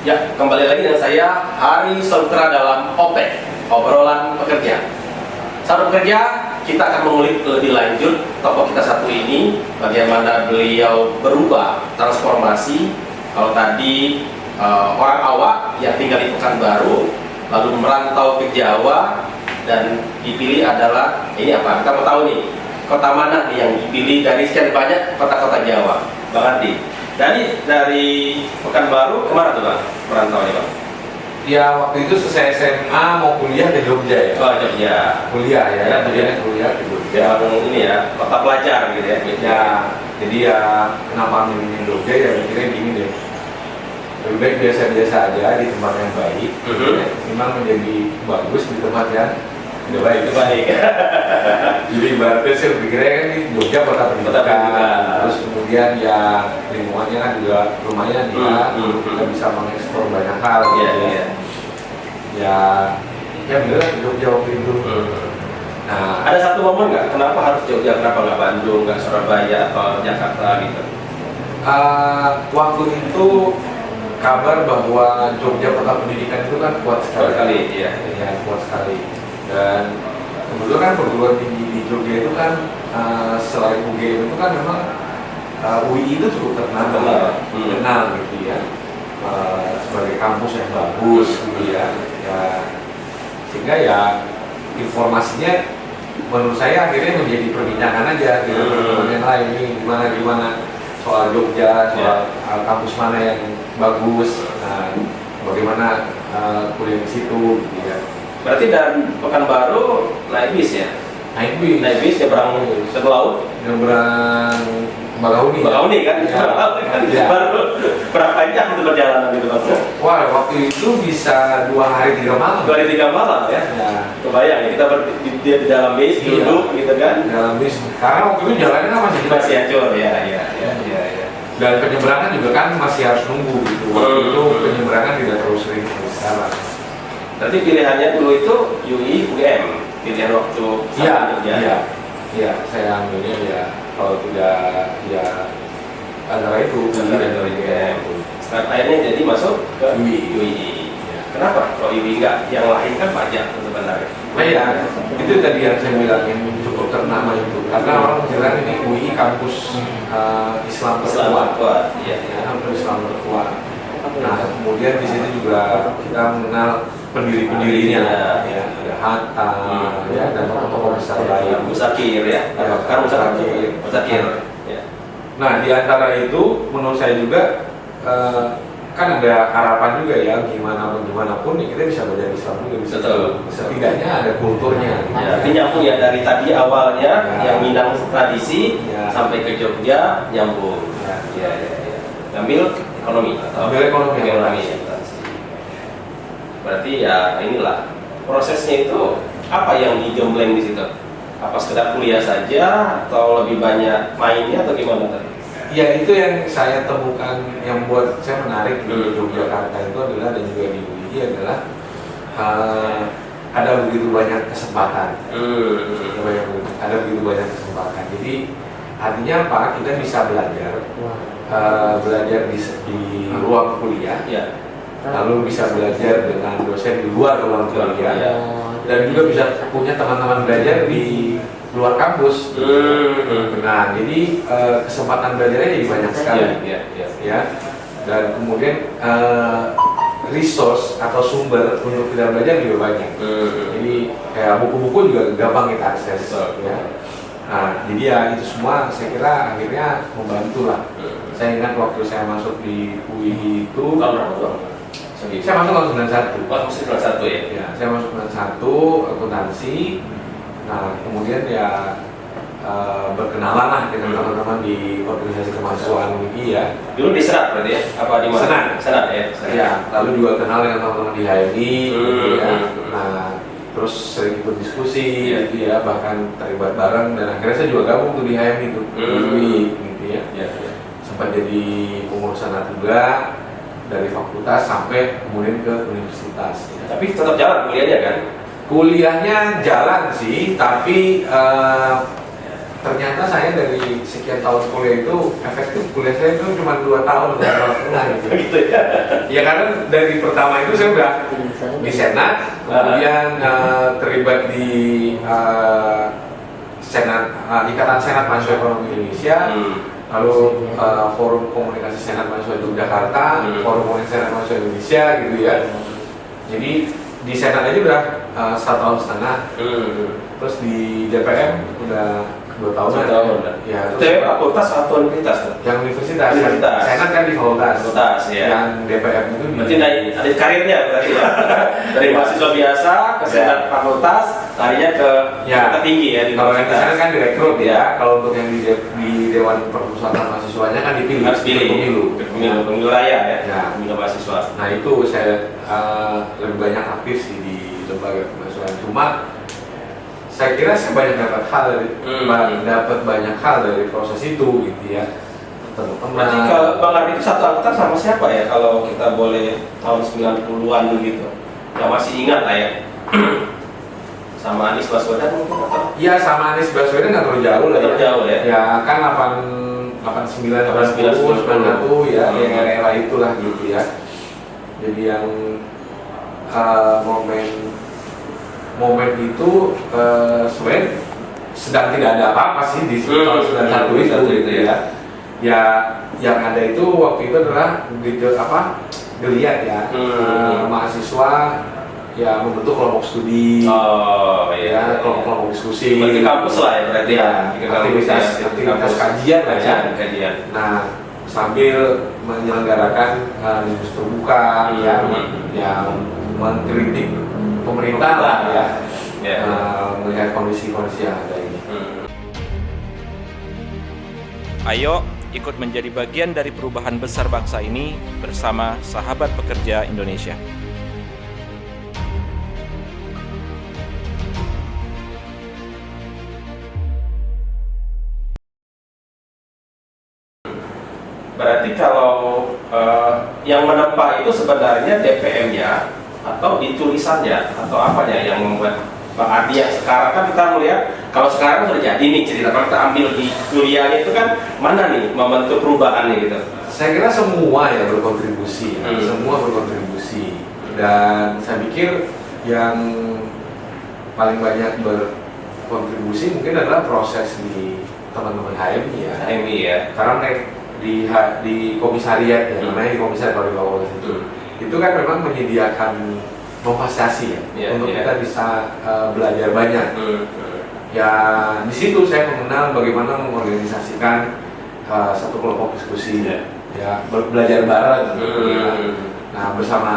Ya, kembali lagi dengan saya Hari Saputra dalam OPEK, obrolan pekerja. Sahabat pekerja, kita akan mengulik lebih lanjut topik kita satu ini, bagaimana beliau berubah, transformasi. Kalau tadi orang awak yang tinggal di Pekanbaru, lalu merantau ke Jawa, dan dipilih adalah, ini apa? Kita mau tahu nih, kota mana nih yang dipilih dari sekian banyak kota-kota Jawa, Bang Andi? Dari Pekanbaru kemana tuh Bang merantau ya Bang? Ya waktu itu selesai SMA mau kuliah ke Jogja ya. Oh Jogja. Kuliah ya, Ya, kuliah ke Jogja. Ya ini ya, kota pelajar gitu ya. Ya, jadi ya kenapa milih Jogja ya mikirnya gini deh. Lebih baik biasa-biasa aja di tempat yang baik. Memang menjadi bagus di tempat yang tidak baik. Baik. Jadi ibaratnya saya pikirnya kan di Jogja kota pendidikan, terus kemudian ya lingkungannya kan juga lumayan ya, kita bisa mengekspor banyak hal. Ya bener di Jogja waktu itu. Nah, ada satu momen nggak? Kenapa harus Jogja? Kenapa nggak Bandung, nggak Surabaya atau Jakarta gitu? Waktu itu kabar bahwa Jogja kota pendidikan itu kan kuat sekali. Iya. Ya, kuat sekali. Dan kebetulan kan perguruan tinggi di Jogja itu kan selain UGM itu kan memang UI itu cukup terkenal gitu ya, sebagai kampus yang bagus gitu ya, sehingga ya informasinya menurut saya akhirnya menjadi perbincangan aja gitu, yang lain ini gimana soal Jogja, soal kampus mana yang bagus, bagaimana kuliah di situ gitu ya. Berarti dari Pekanbaru naik bis ya? Naik bis nyebrang ke laut? nyebrang Bakauni kan? Ya. Baru berapa jam itu perjalanan gitu Bang? Wah, waktu itu bisa 2 hari 3 malam. 2 hari 3 malam ya? Kebayang ya, kita di dalam bis, duduk gitu kan? Dalam bis, karena waktu itu jalannya kan masih hancur, ya. Dan penyeberangan juga kan masih harus nunggu gitu. Waktu itu penyeberangan tidak terlalu sering sekarang. Berarti pilihannya dulu itu UI, UGM, pilihan waktu Iya, saya ambilnya ya kalau tidak ya antara itu antara UGM. Sekarang akhirnya jadi masuk ke UI. Ya. Kenapa? Kalau UI enggak, yang lain kan banyak sebenarnya. Nah ya, itu tadi yang saya bilang yang cukup ternama itu. Karena orang bilang ini UI kampus Islam terkuat. Kampus Islam terkuat. Nah, kemudian di sini juga kita mengenal pendiri-pendirinya, ya, ada Hatta, ya, dan tokoh-tokoh besar lain. Musakir ya, kan Musakir. Ya. Nah, di antara itu menurut saya juga kan ada harapan juga ya, gimana pun ya, kita bisa belajar Islam juga bisa. Setidaknya ada kulturnya. Gitu. Ya, artinya nyambung ya dari tadi awalnya yang Minang tradisi sampai ke Jogja nyambung. Ya. Ngambil ekonomi atau ekonomi. Berarti ya inilah prosesnya itu apa yang digembleng di situ? Apa sekedar kuliah saja atau lebih banyak mainnya atau gimana tadi? Ya itu yang saya temukan yang buat saya menarik di Yogyakarta itu adalah dan juga di UI adalah ada begitu banyak kesempatan. Ada begitu banyak kesempatan. Jadi artinya apa? Kita bisa belajar di ruang kuliah. Lalu bisa belajar dengan dosen di luar ruang kuliah dan juga bisa punya teman-teman belajar di luar kampus. Nah, jadi kesempatan belajarnya jadi banyak sekali, ya. Dan kemudian resource atau sumber untuk kita belajar juga banyak. Jadi kayak buku-buku juga gampang kita akses, ya. Nah, jadi ya itu semua saya kira akhirnya membantu lah. Saya ingat waktu saya masuk di UI itu saya masuk tahun 91. Masuk 91 ya? Ya, saya masuk 91 akuntansi. Nah, kemudian ya berkenalan lah dengan teman-teman di organisasi kemahasiswaan UI ya. Dulu di Senat berarti ya? Apa di mana? Senat ya? Ya, lalu juga kenal dengan teman-teman di HMI gitu ya. Nah, terus sering ikut diskusi gitu ya, bahkan terlibat bareng dan akhirnya saya juga gabung tuh di HMI itu, di UI gitu ya. Sempat jadi pengurus Senat juga. Dari fakultas sampai kemudian ke universitas. Tapi tetap jalan kuliahnya kan? Kuliahnya jalan sih, tapi ternyata saya dari sekian tahun kuliah itu efektif kuliah saya itu cuma 2 tahun 2 tahun gitu. Gitu ya. Ya karena dari pertama itu saya udah di Senat, kemudian terlibat di Senat, Ikatan Senat Mahasiswa Ekonomi Indonesia, lalu Forum Komunikasi Senat Mahasiswa Yogyakarta, Forum Komunikasi Senat Mahasiswa Indonesia gitu ya. Jadi di Senat aja udah 1,5 tahun. Terus di DPM udah 2 tahun. Ya, Itu fakultas atau universitas tuh? yang universitas. Universitas. Senat kan di fakultas. Fakultas ya. Yang DPM itu di Berarti ada karirnya berarti ya. Dari mahasiswa biasa ke senat fakultas, larinya ke tinggi ya di kalau yang di sana universitas. kan direkrut ya. Kalau untuk yang di Dewan Permusyawaratan Mahasiswanya kan dipilih. Harus pilih pemilu raya ya. Ya. Pemilu mahasiswa. Nah itu saya lebih banyak aktif sih di lembaga kemahasiswaan. Cuma saya kira saya banyak dapat hal banyak hal dari proses itu gitu ya. Berarti kalau Bang Ardi itu satu angkatan sama siapa ya kalau kita boleh tahun 90-an begitu? Yang masih ingat lah ya. Sama Anies Baswedan mungkin atau? Iya sama Anies Baswedan nggak terlalu jauh lah ya. Jauh ya. Ya kan 89 90 ya, yang era itulah gitu ya. Jadi yang momen itu sebenarnya sedang tidak ada apa-apa sih di tahun 91 itu ya. Ya yang ada itu waktu itu adalah geliat ya, mahasiswa ya membentuk kelompok studi, kelompok diskusi. Berarti kampus lah ya berarti ya. Aktivitas kajian lah ya. Kajian. Nah sambil menyelenggarakan diskusi terbuka yang mengkritik pemerintah lah ya, melihat kondisi-kondisi yang ada ini. Ayo ikut menjadi bagian dari perubahan besar bangsa ini bersama Sahabat Pekerja Indonesia. Berarti kalau yang menempa itu sebenarnya DPM-nya atau di tulisannya atau apanya yang membuat Bang Ardi yang sekarang kan kita melihat kalau sekarang sudah jadi nih cerita kalau kita ambil di kuliahnya itu kan mana nih membentuk perubahannya gitu. Saya kira semua ya berkontribusi, semua berkontribusi dan saya pikir yang paling banyak berkontribusi mungkin adalah proses di teman-teman HMI ya. HMI ya. Karena di komisariat ya, namanya di komisariat kalau di fakultas itu kan memang menyediakan memfasilitasi ya, untuk kita bisa belajar banyak. Ya di situ saya mengenal bagaimana mengorganisasikan satu kelompok diskusi, ya belajar bareng. Nah bersama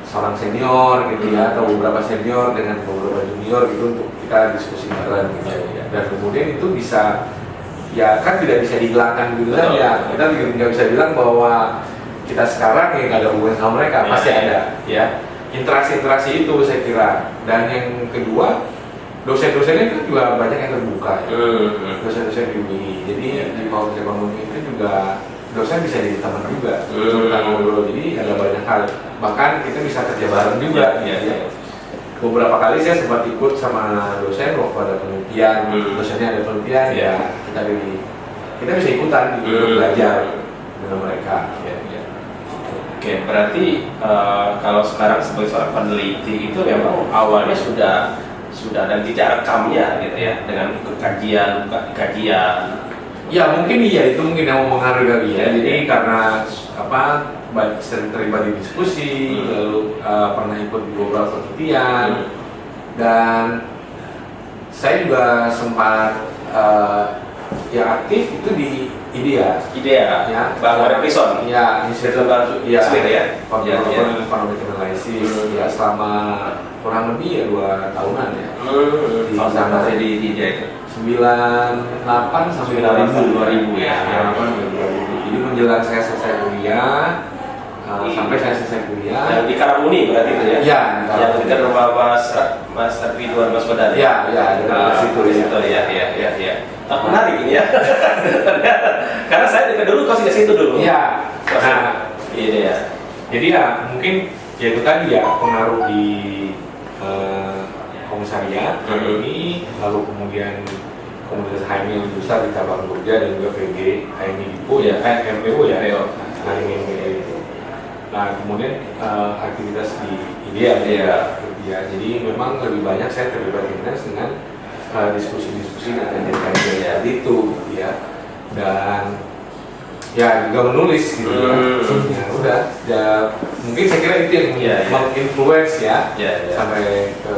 seorang senior gitu ya, atau beberapa senior dengan beberapa junior gitu untuk kita diskusi bareng gitu. Dan kemudian itu bisa ya kan tidak bisa dihilangkan gitu saja. Kita nggak bisa bilang bahwa kita sekarang yang nggak ada hubungan sama mereka, pasti ada ya. Interaksi-interaksi itu saya kira. Dan yang kedua, dosen-dosennya kan juga banyak yang terbuka ya. Dosen-dosen di UI. Jadi di fakultas ekonomi itu juga dosen bisa jadi teman juga. Kita ngobrol, jadi ada banyak hal. Bahkan kita bisa kerja bareng juga. Beberapa kali saya sempat ikut sama dosen waktu ada penelitian, dosennya ada penelitian, ya kita bisa ikutan untuk belajar dengan mereka. Oke, berarti kalau sekarang sebagai seorang peneliti itu memang awalnya sudah ada jejak rekamnya gitu ya, dengan ikut kajian. Ya mungkin iya, itu mungkin yang mempengaruhi kali ya. Jadi karena sering terlibat di diskusi, lalu pernah ikut di beberapa penelitian, dan saya juga sempat ya aktif itu di IDEA ya, Bang Arifison ya, Institut ya, Economic Analysis ya, selama kurang lebih ya 2 tahunan ya di sana di IDEA itu 98 sampai 2000 ya. Jadi menjelang saya selesai kuliah sampai saya selesai kuliah di Karamuni berarti itu ya? Ya, yang dekat rumah Mas Ridwan Baswedan. Ya, dekat situ ya. Menarik ini ya. Karena saya dekat dulu kos di situ dulu. Iya. Nah, ini ya. Jadi ya mungkin ya itu tadi ya pengaruh di komisariat ini, lalu kemudian komunitas HMI yang besar di cabang Jogja dan juga PG HMI Dipo ya, MPO ya, HMI itu. Nah kemudian aktivitas di IDEA ya, jadi memang lebih banyak saya terlibat intens dengan diskusi-diskusi dan kajian itu ya, dan ya juga menulis gitu ya udah ya, mungkin saya kira itu yang menginfluence ya sampai ke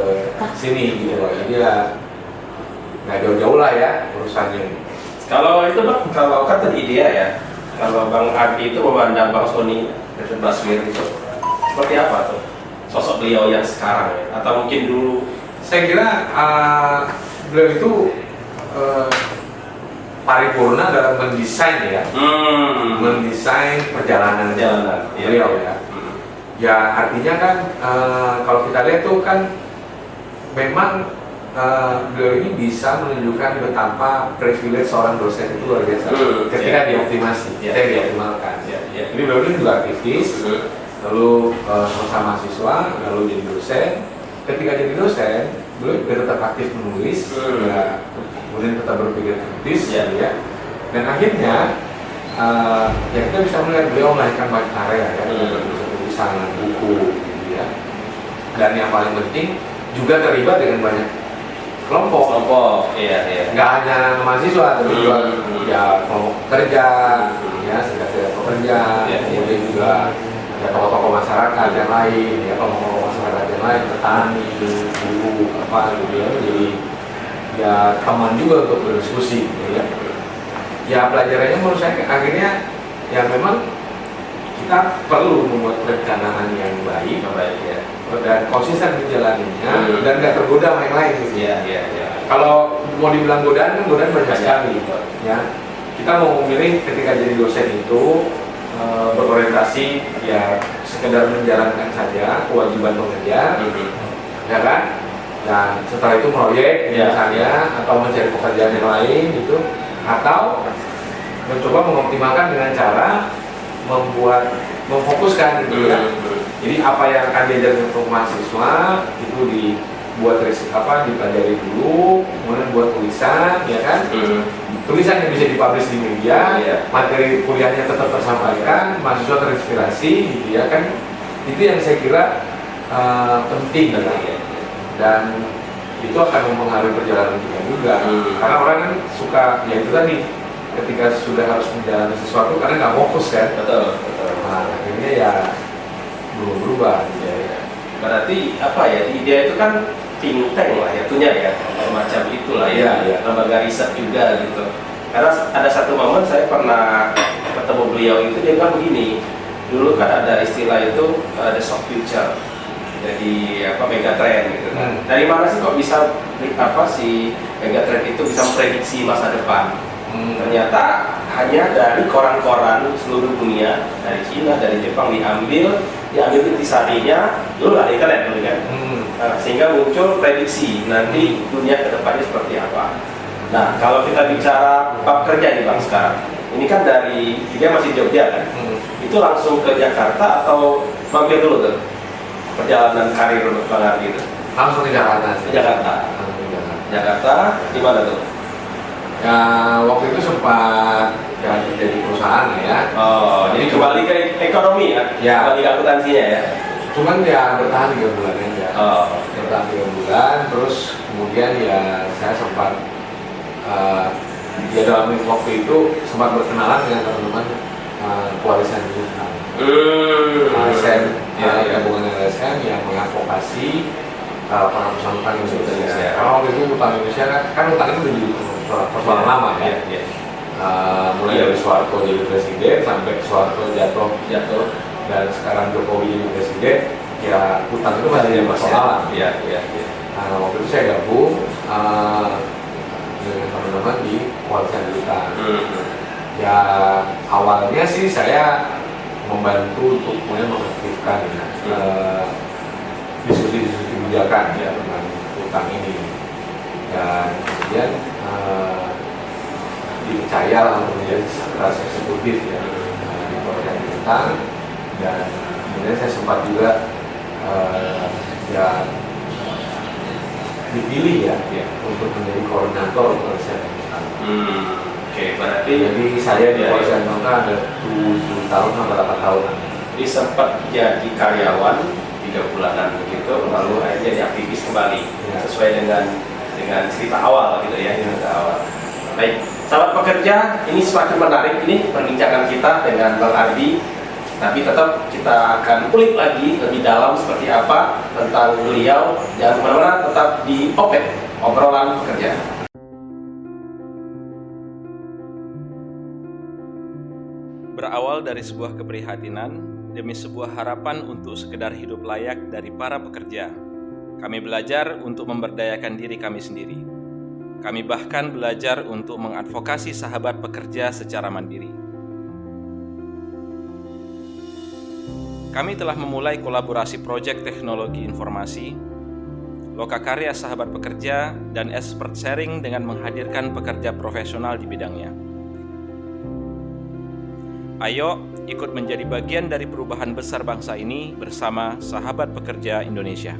sini gitu loh. Jadi ya nggak jauh-jauh lah ya urusannya. Kalau itu Bang, kalau kan tadi IDEA ya, kalau Bang Adi itu memandang Bang Sony Baswedan itu seperti apa tuh sosok beliau yang sekarang ya? Atau mungkin dulu? Saya kira beliau itu paripurna dalam mendesain ya, mendesain perjalanan beliau ya. Ya artinya kan kalau kita lihat tuh kan memang beliau ini bisa menunjukkan betapa privilege seorang dosen itu luar biasa ketika dioptimasi, dioptimalkan. Jadi beliau ini juga aktivis, lalu sama mahasiswa, lalu jadi dosen. Ketika jadi dosen, beliau juga tetap aktif menulis, ya, kemudian tetap berpikir kritis, ya. Dan akhirnya ya kita bisa melihat beliau melahirkan banyak karya ya, tulisan, buku, ya. Dan yang paling penting juga terlibat dengan banyak kelompok, nggak hanya mahasiswa, tapi juga ya kelompok kerja, ya serikat pekerja, kemudian juga ya tokoh-tokoh masyarakat yang lain, ya kelompok masyarakat yang lain, petani, buruh, apa gitu ya. Jadi ya teman juga untuk berdiskusi, ya. Ya pelajarannya menurut saya akhirnya ya memang kita perlu membuat perencanaan yang baik, ya. Dan konsisten menjalaninya dan nggak tergoda sama yang lain gitu. Kalau mau dibilang godaan kan godaan banyak sekali, ya. Kita mau memilih ketika jadi dosen itu berorientasi ya sekedar menjalankan saja kewajiban pengajar, ya kan? Dan setelah itu proyek misalnya atau mencari pekerjaan yang lain gitu, atau mencoba mengoptimalkan dengan cara memfokuskan gitu ya. Jadi apa yang akan diajarkan untuk mahasiswa itu dibuat dipelajari dulu, kemudian buat tulisan, ya kan? Tulisan yang bisa dipublish di media, materi kuliahnya tetap tersampaikan, mahasiswa terinspirasi, gitu ya kan? Itu yang saya kira penting, dan itu akan mempengaruhi perjalanan kita juga. Karena orang kan suka, ya itu tadi, ketika sudah harus menjalani sesuatu karena nggak fokus kan? Betul. Nah, akhirnya ya belum berubah. Berarti apa ya? IDEA itu kan think tank lah ya, punya ya, semacam itulah ya, lembaga riset juga gitu. Karena ada satu momen saya pernah ketemu beliau itu, dia bilang begini, dulu kan ada istilah itu the shock future, jadi megatrend gitu kan. Dari mana sih kok bisa si megatrend itu bisa memprediksi masa depan? Ternyata hanya dari koran-koran seluruh dunia, dari Cina, dari Jepang diambil intisarinya dulu ada internet dulu kan. Nah, sehingga muncul prediksi nanti dunia kedepannya seperti apa. Nah, kalau kita bicara bab kerja nih Bang sekarang, ini kan dari dia masih Jogja kan, itu langsung ke Jakarta atau mampir dulu tuh perjalanan karir Bang Adi itu? Langsung ke Jakarta. Jakarta di mana tuh? Ya waktu itu sempat ya jadi perusahaan ya. Oh, jadi kembali ke ekonomi ya? Kembali ke akuntansinya ya? Cuman ya bertahan 3 bulan aja. Bertahan 3 bulan, terus kemudian ya saya sempat ya dalam waktu itu sempat berkenalan dengan teman-teman koalisi jurusan. LSM, gabungan LSM yang mengadvokasi penghapusan utang Indonesia. Kalau waktu itu utang Indonesia kan utang itu menjadi persoalan lama ya. Mulai dari Soeharto jadi presiden sampai Soeharto jatuh dan sekarang Jokowi jadi presiden, ya utang itu masih jadi persoalan. Nah, waktu itu saya gabung dengan teman-teman di koalisi utang. Ya awalnya sih saya membantu untuk kemudian mengaktifkan diskusi-diskusi kebijakan ya tentang utang ini, dan kemudian dipercaya lah untuk menjadi sekretaris eksekutif ya di koalisi utang, dan kemudian saya sempat juga ya dipilih ya untuk menjadi koordinator Polsek Nunukan. Oke, berarti Jadi saya di Polsek Nunukan ada 7 tahun atau 8 tahunan. Jadi sempat jadi karyawan 3 bulanan begitu, lalu akhirnya jadi aktivis kembali sesuai dengan cerita awal gitu ya, cerita awal. Baik, sahabat pekerja, ini semakin menarik ini perbincangan kita dengan Bang Ardi. Tapi tetap kita akan kulik lagi lebih dalam seperti apa tentang beliau. Jangan kemana-mana, tetap di OPEC, obrolan pekerja. Berawal dari sebuah keprihatinan demi sebuah harapan untuk sekedar hidup layak dari para pekerja, kami belajar untuk memberdayakan diri kami sendiri. Kami bahkan belajar untuk mengadvokasi sahabat pekerja secara mandiri. Kami telah memulai kolaborasi proyek teknologi informasi, lokakarya sahabat pekerja, dan expert sharing dengan menghadirkan pekerja profesional di bidangnya. Ayo ikut menjadi bagian dari perubahan besar bangsa ini bersama Sahabat Pekerja Indonesia.